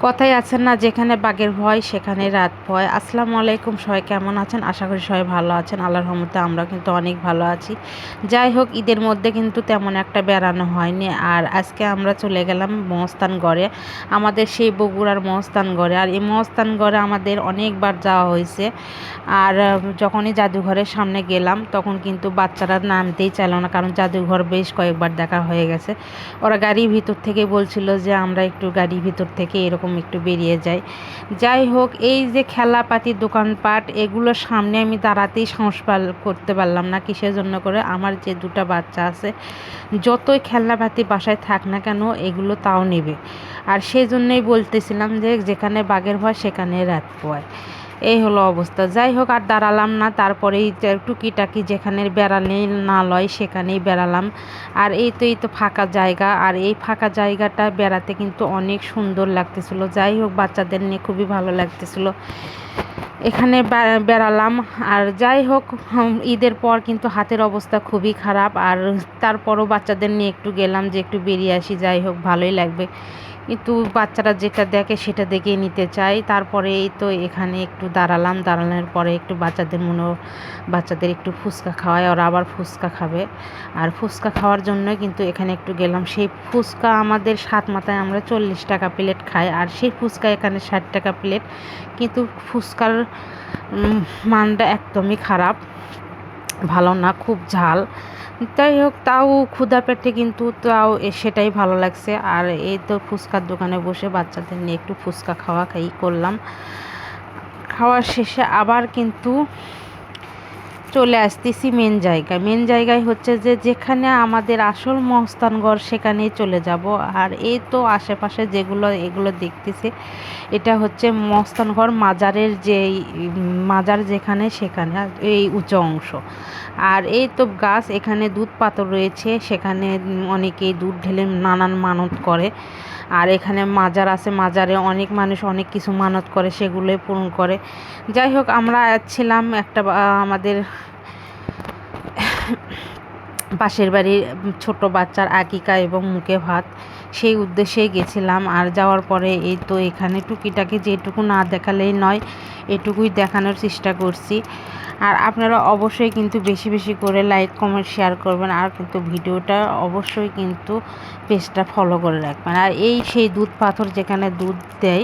কথাই আছে না, যেখানে বাঘের ভয় সেখানে রাত ভয়। আসসালামু আলাইকুম, সবাই কেমন আছেন? আশা করি সবাই ভালো আছেন। আল্লাহর রহমতে আমরা কিন্তু অনেক ভালো আছি। যাই হোক, ঈদের মধ্যে কিন্তু তেমন একটা বেড়ানো হয়নি। আর আজকে আমরা চলে গেলাম মহস্থানগড়ে, আমাদের সেই বগুড়ার মহস্থানগড়ে। আর এই মহস্থানগড়ে আমাদের অনেকবার যাওয়া হয়েছে। আর যখনই জাদুঘরের সামনে গেলাম তখন কিন্তু বাচ্চারা নামতেই চাইল না, কারণ জাদুঘর বেশ কয়েকবার দেখা হয়ে গেছে। ওরা গাড়ির ভিতর থেকে বলছিল যে আমরা একটু গাড়ির ভিতর থেকে এরকম একটু বেরিয়ে যাই। যাই হোক, এই যে খেলাপাতির দোকানপাট, এগুলোর সামনে আমি দাঁড়াতেই সাহস করতে পারলাম না। কিসের জন্য করে, আমার যে দুটো বাচ্চা আছে, যতই খেলনাপাতি বাসায় থাক না কেন এগুলো তাও নেবে। আর সেই জন্যই বলতেছিলাম যে যেখানে বাঘের ভয় সেখানে রাত ভয়। এই হলো অবস্থা। যাই হোক, আর দাঁড়ালাম না, তারপরেই টুকিটাকি যেখানে বেড়ালেই না লয় সেখানেই বেড়ালাম। আর এই তো ফাঁকা জায়গা, আর এই ফাঁকা জায়গাটা বেড়াতে কিন্তু অনেক সুন্দর লাগতেছিল। যাই হোক, বাচ্চাদের নিয়ে খুবই ভালো লাগতেছিল এখানে বেড়ালাম। আর যাই হোক, ঈদের পর কিন্তু হাতের অবস্থা খুবই খারাপ। আর তারপরও বাচ্চাদের নিয়ে একটু গেলাম যে একটু বেরিয়ে আসি, যাই হোক ভালোই লাগবে। কিন্তু বাচ্চারা যেটা দেখে সেটা দেখেই নিতে চাই। তারপরে এই তো এখানে একটু দাঁড়ালাম, দাঁড়ানোর পরে একটু বাচ্চাদের একটু ফুচকা খাওয়ায়, ওরা আবার ফুচকা খাবে। আর ফুচকা খাওয়ার জন্য কিন্তু এখানে একটু গেলাম। সেই ফুচকা আমাদের 7 মাথায় আমরা 40 টাকা প্লেট খাই, আর সেই ফুচকা এখানে 60 টাকা প্লেট। কিন্তু ফুচকার মানটা একদমই খারাপ, ভালো না, খুব ঝাল। যাই হোক, তাও ক্ষুধা পেটে কিন্তু তাও সেটাই ভালো লাগছে। আর এই তো ফুচকার দোকানে বসে বাচ্চাদের নিয়ে একটু ফুচকা খাই করলাম। খাওয়ার শেষে আবার কিন্তু চলে আসতেছি মেন জায়গায় হচ্ছে যে যেখানে আমাদের আসল মহস্থানগড় সেখানেই চলে যাব। আর এই তো আশেপাশে এগুলো দেখতেছি, এটা হচ্ছে মহস্থানগড় মাজারের যে মাজার যেখানে সেখানে এই উঁচু অংশ। আর এই তো গাছ, এখানে দুধ পাথর রয়েছে, সেখানে অনেকেই দুধ ঢেলে নানান মানত করে। আর এখানে মাজার আছে, মাজারে অনেক মানুষ অনেক কিছু মানত করে, সেগুলোই পূরণ করে। যাই হোক, আমরা ছিলাম একটা আমাদের পাশের বাড়ির ছোট বাচ্চার আকিকা এবং মুখে ভাত, সেই উদ্দেশ্যেই গেছিলাম। আর যাওয়ার পরে এই তো এখানে টুকিটাকি যেটুকু না দেখালেই নয়, এটুকুই দেখানোর চেষ্টা করছি। আর আপনারা অবশ্যই কিন্তু বেশি বেশি করে লাইক কমেন্ট শেয়ার করবেন, আর কিন্তু ভিডিওটা অবশ্যই কিন্তু পেজটা ফলো করে রাখবেন। আর এই সেই দুধ পাথর যেখানে দুধ দেয়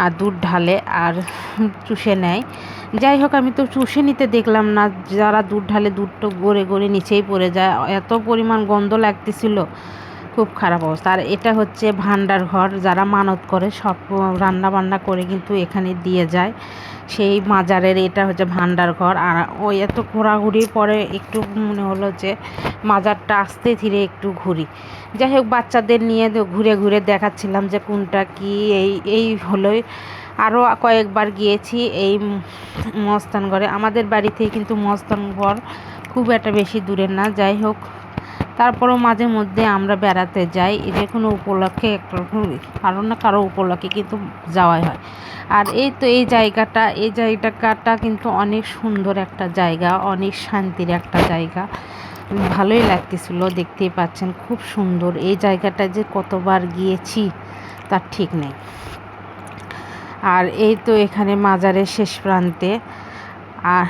আর দুধ ঢালে আর চুষে নেয়। যাই হোক, আমি তো চুষে নিতে দেখলাম না, যারা দুধ ঢালে দুধটা গড়ে গড়ে নিচেই পড়ে যায়, এত পরিমাণ গন্ধ লাগতেছিল, খুব খারাপ অবস্থা। আর এটা হচ্ছে ভান্ডার ঘর, যারা মানত করে সব রান্না বান্না করে কিন্তু এখানে দিয়ে যায় সেই মাজারের। এটা হচ্ছে ভান্ডার ঘর। আর ওই এত ঘোরাঘুরির পরে একটু মনে হলো যে মাজারটা আস্তে ধীরে একটু ঘুরি। যাই হোক, বাচ্চাদের নিয়ে ঘুরে ঘুরে দেখাচ্ছিলাম যে কোনটা কি। এই হলোই, আরও কয়েকবার গিয়েছি এই মহস্থানগড়ে। আমাদের বাড়ি থেকে কিন্তু মহস্থানগড় খুব একটা বেশি দূরের না। যাই হোক, তারপরেও মাঝে মধ্যে আমরা বেড়াতে যাই, যে কোনো উপলক্ষে কারো না কারো উপলক্ষে কিন্তু যাওয়াই হয়। আর এই তো এই জায়গাটা কিন্তু অনেক সুন্দর একটা জায়গা, অনেক শান্তির একটা জায়গা, ভালোই লাগতেছিল। দেখতেই পাচ্ছেন খুব সুন্দর এই জায়গাটা, যে কতবার গিয়েছি তার ঠিক নেই। আর এই তো এখানে মাজারের শেষ প্রান্তে, আর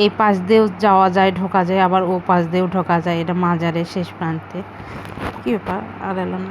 এই পাশ দিয়েও যাওয়া যায়, ঢোকা যায়, আবার ও পাশ দিয়েও ঢোকা যায়। এটা মাজারের শেষ প্রান্তে। কী ব্যাপার আর এলো না।